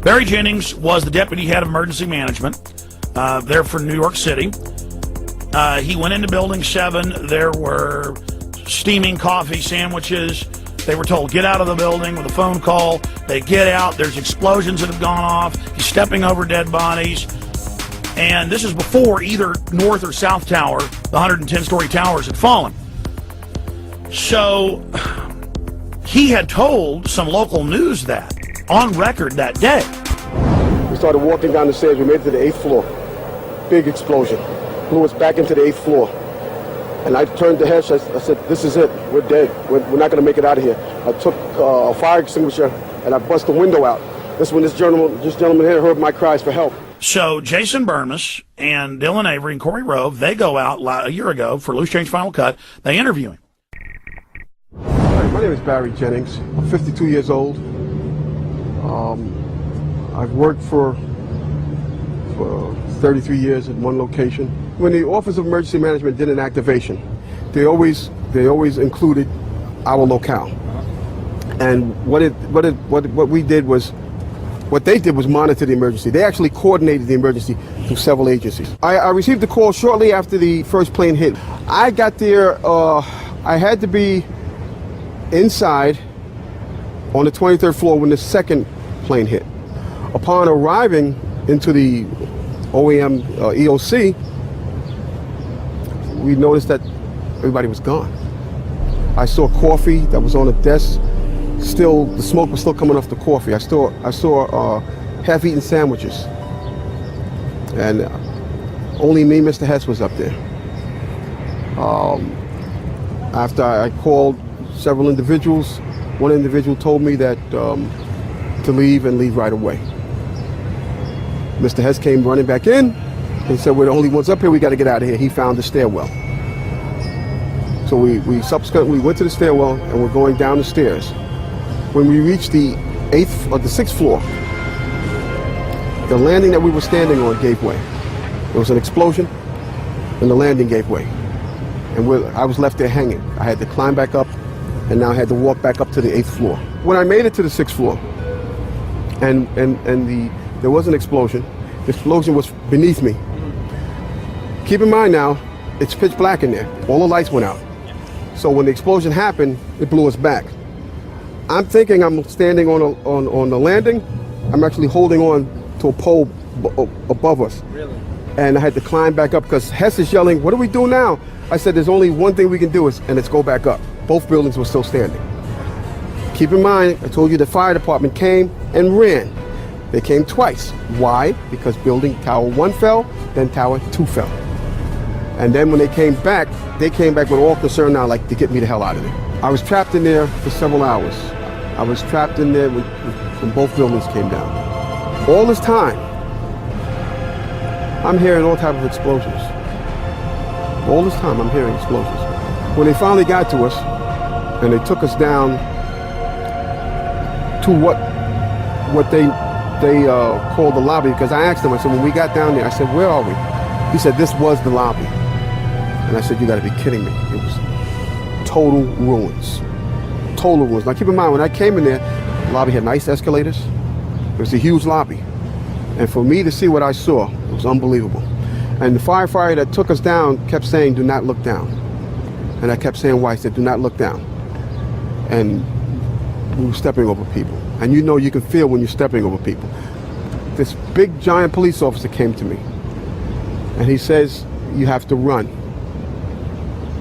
Barry Jennings was the deputy head of emergency management there for New York City. He went into Building 7. There were steaming coffee sandwiches. They were told, get out of the building with a phone call. They get out. There's explosions that have gone off. He's stepping over dead bodies. And this is before either North or South Tower, the 110-story towers, had fallen. So he had told some local news that, on record that day. We started walking down the stairs. We made it to the 8th floor. Big explosion. Blew us back into the 8th floor. And I turned to Hesh. I said, this is it. We're dead. We're not going to make it out of here. I took a fire extinguisher and I bust the window out. That's when this gentleman here heard my cries for help. So Jason Bermas and Dylan Avery and Corey Rove, they go out a year ago for Loose Change Final Cut. They interview him. Hi, my name is Barry Jennings. I'm 52 years old. I've worked for 33 years in one location. When the Office of Emergency Management did an activation, they always included our locale. And what they did was monitor the emergency. They actually coordinated the emergency through several agencies. I received the call shortly after the first plane hit. I got there, I had to be inside on the 23rd floor when the second plane hit. Upon arriving into the OEM EOC, we noticed that everybody was gone. I saw coffee that was on the desk. Still, the smoke was still coming off the coffee. I saw half-eaten sandwiches, and only me, Mr. Hess, was up there. After I called several individuals, one individual told me that to leave and leave right away. Mr. Hess came running back in and said, we're the only ones up here, we got to get out of here. He found the stairwell. So we subsequently went to the stairwell and we're going down the stairs. When we reached the 6th floor, the landing that we were standing on gave way. There was an explosion and the landing gave way. And I was left there hanging. I had to climb back up and now I had to walk back up to the 8th floor. When I made it to the 6th floor and there was an explosion, the explosion was beneath me. Keep in mind now, it's pitch black in there. All the lights went out. So when the explosion happened, it blew us back. I'm thinking I'm standing on the landing. I'm actually holding on to a pole above us. Really? And I had to climb back up because Hess is yelling, what do we do now? I said, there's only one thing we can do and it's go back up. Both buildings were still standing. Keep in mind, I told you the fire department came and ran. They came twice. Why? Because building Tower 1 fell, then Tower 2 fell. And then when they came back with all concern now, like to get me the hell out of there. I was trapped in there for several hours. I was trapped in there when both buildings came down. All this time, I'm hearing all types of explosions. All this time, I'm hearing explosions. When they finally got to us, and they took us down to what they called the lobby, because I asked them, I said, when we got down there, I said, where are we? He said, this was the lobby. And I said, you gotta be kidding me. It was total ruins. Total ruins. Now keep in mind, when I came in there, the lobby had nice escalators. It was a huge lobby. And for me to see what I saw, it was unbelievable. And the firefighter that took us down kept saying, do not look down. And I kept saying why. I said, do not look down. And we were stepping over people. And you know you can feel when you're stepping over people. This big giant police officer came to me. And he says, you have to run.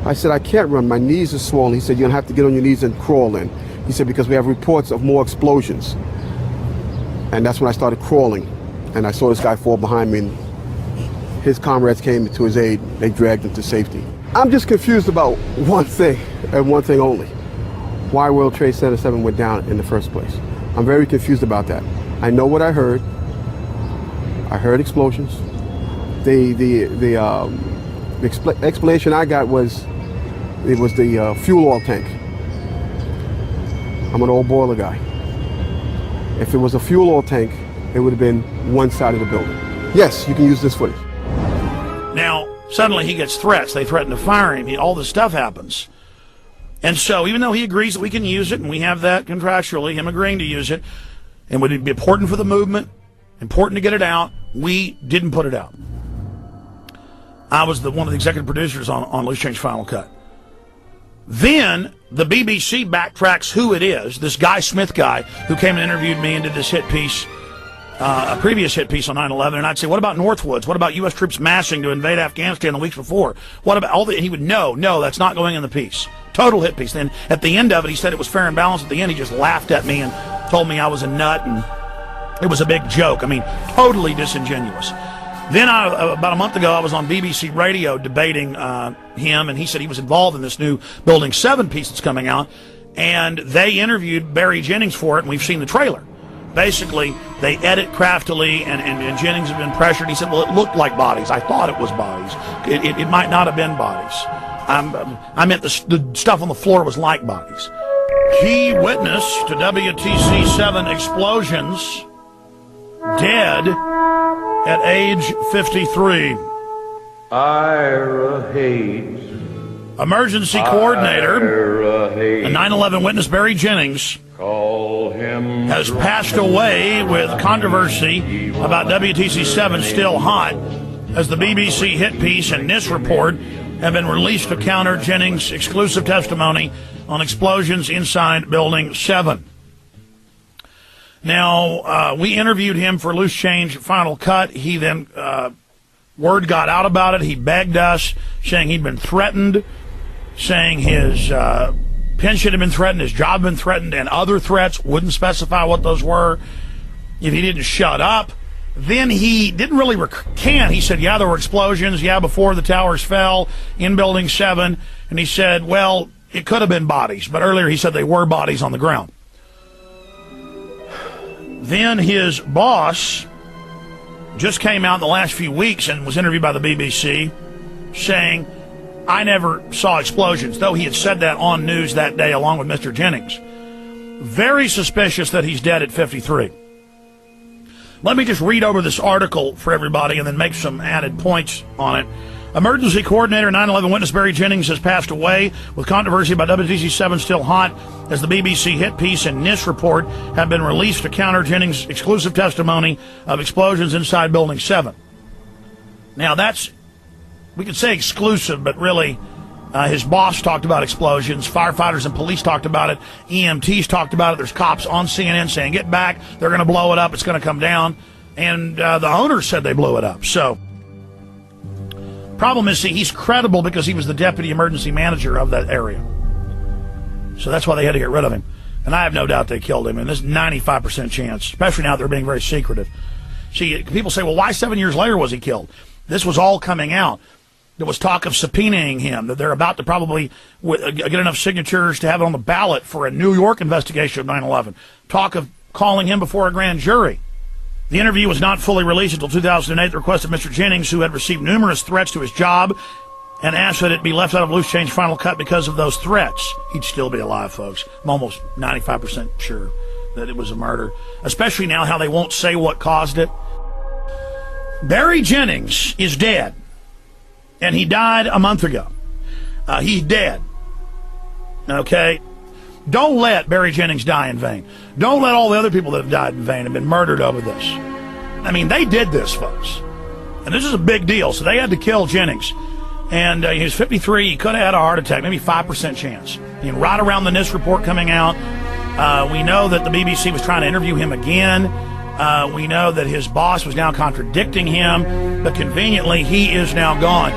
I said, I can't run, my knees are swollen. He said, you're gonna have to get on your knees and crawl in. He said, because we have reports of more explosions. And that's when I started crawling. And I saw this guy fall behind me and his comrades came to his aid. They dragged him to safety. I'm just confused about one thing and one thing only. Why World Trade Center 7 went down in the first place. I'm very confused about that. I know what I heard. I heard explosions. The explanation I got was it was the fuel oil tank. I'm an old boiler guy. If it was a fuel oil tank, it would have been one side of the building. Yes, you can use this footage. Now, suddenly he gets threats. They threaten to fire him. All this stuff happens. And so even though he agrees that we can use it, and we have that contractually, him agreeing to use it, and would be important for the movement, important to get it out. We didn't put it out. I was one of the executive producers on Loose Change Final Cut. Then the BBC backtracks who it is, this Guy Smith guy who came and interviewed me and did this hit piece, a previous hit piece on 9/11, and I'd say, what about Northwoods? What about U.S. troops massing to invade Afghanistan the weeks before? What about all the? And he would, no, that's not going in the piece. Total hit piece. Then at the end of it, he said it was fair and balanced. At the end, he just laughed at me and told me I was a nut, and it was a big joke. I mean, totally disingenuous. Then about a month ago, I was on BBC Radio debating him, and he said he was involved in this new Building 7 piece that's coming out, and they interviewed Barry Jennings for it, and we've seen the trailer. Basically, they edit craftily, and Jennings had been pressured. He said, well, it looked like bodies. I thought it was bodies. It might not have been bodies. I meant the stuff on the floor was like bodies. Key witness to WTC-7 explosions, dead at age 53. Ira Hayes. Emergency coordinator, a 9/11 witness, Barry Jennings, Call him has passed away with controversy about WTC-7 still hot, as the BBC hit piece and NIST report have been released to counter Jennings' exclusive testimony on explosions inside Building 7. Now, we interviewed him for Loose Change Final Cut. He then, word got out about it. He begged us, saying he'd been threatened, saying his pension had been threatened, his job had been threatened, and other threats. Wouldn't specify what those were if he didn't shut up. Then he didn't really recant. He said, yeah, there were explosions, yeah, before the towers fell in Building 7. And he said, well, it could have been bodies. But earlier he said they were bodies on the ground. Then his boss just came out in the last few weeks and was interviewed by the BBC saying, I never saw explosions, though he had said that on news that day along with Mr. Jennings. Very suspicious that he's dead at 53. Let me just read over this article for everybody and then make some added points on it. Emergency coordinator 9/11 witness Barry Jennings has passed away, with controversy about WTC-7 still hot, as the BBC hit piece and NIST report have been released to counter Jennings' exclusive testimony of explosions inside Building 7. Now that's, we could say exclusive, but really his boss talked about explosions, firefighters and police talked about it, EMTs talked about it, there's cops on CNN saying, get back, they're going to blow it up, it's going to come down, and the owners said they blew it up. So, problem is, see, he's credible because he was the deputy emergency manager of that area. So that's why they had to get rid of him. And I have no doubt they killed him, and there's 95% chance, especially now they're being very secretive. See, people say, well, why 7 years later was he killed? This was all coming out. There was talk of subpoenaing him, that they're about to probably get enough signatures to have it on the ballot for a New York investigation of 9/11. Talk of calling him before a grand jury. The interview was not fully released until 2008 at the request of Mr. Jennings, who had received numerous threats to his job and asked that it be left out of Loose Change Final Cut because of those threats. He'd still be alive, folks. I'm almost 95% sure that it was a murder, especially now how they won't say what caused it. Barry Jennings is dead. And he died a month ago. He's dead. Okay? Don't let Barry Jennings die in vain. Don't let all the other people that have died in vain and been murdered over this. I mean, they did this, folks. And this is a big deal. So they had to kill Jennings. And he was 53. He could have had a heart attack, maybe 5% chance. And right around the NIST report coming out, we know that the BBC was trying to interview him again. We know that his boss was now contradicting him, but conveniently he is now gone.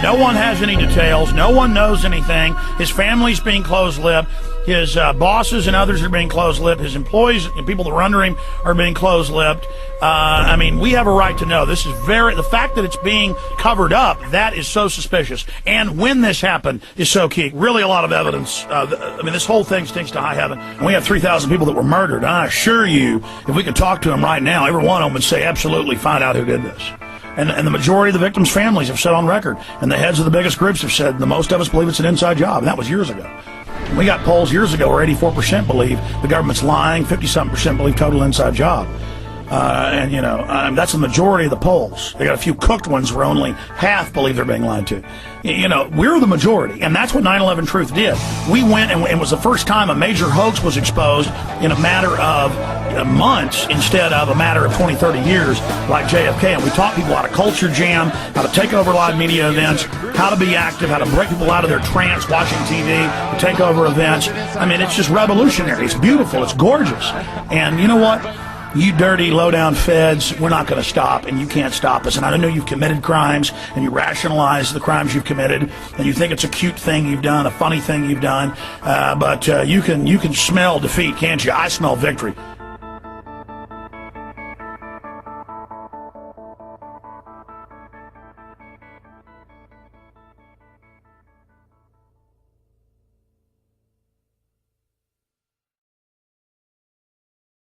No one has any details. No one knows anything. His family's being closed-lipped. His bosses and others are being closed-lipped. His employees and people that are under him are being closed-lipped. I mean, we have a right to know. This is the fact that it's being covered up, that is so suspicious. And when this happened is so key. Really a lot of evidence. I mean, this whole thing stinks to high heaven. And we have 3,000 people that were murdered. And I assure you, if we could talk to them right now, every one of them would say, absolutely, find out who did this. And the majority of the victims' families have said on record, and the heads of the biggest groups have said, the most of us believe it's an inside job. And that was years ago. We got polls years ago where 84% believe the government's lying, 50-something% believe total inside job. And, you know, that's the majority of the polls. They got a few cooked ones where only half believe they're being lied to. You know, we're the majority, and that's what 9/11 Truth did. We went, and it was the first time a major hoax was exposed in a matter of months instead of a matter of 20, 30 years like JFK. And we taught people how to culture jam, how to take over live media events, how to be active, how to break people out of their trance watching TV, to take over events. I mean, it's just revolutionary. It's beautiful. It's gorgeous. And you know what? You dirty, low-down feds, we're not going to stop, and you can't stop us. And I know you've committed crimes, and you rationalize the crimes you've committed, and you think it's a cute thing you've done, a funny thing you've done, but you can smell defeat, can't you? I smell victory.